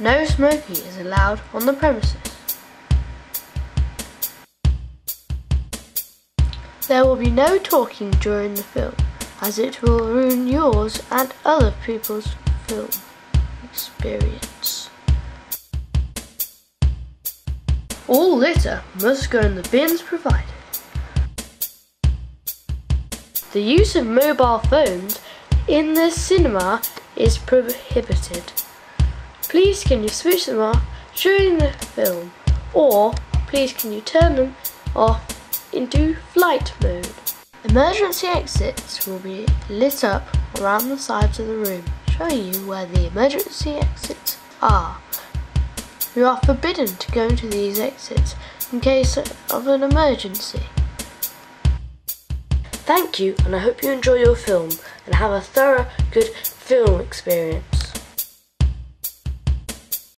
No smoking is allowed on the premises. There will be no talking during the film, as it will ruin yours and other people's film experience. All litter must go in the bins provided. The use of mobile phones in the cinema is prohibited. Please can you switch them off during the film, or please can you turn them off into flight mode. Emergency exits will be lit up around the sides of the room, showing you where the emergency exits are. You are forbidden to go into these exits in case of an emergency. Thank you, and I hope you enjoy your film and have a thorough, good film experience.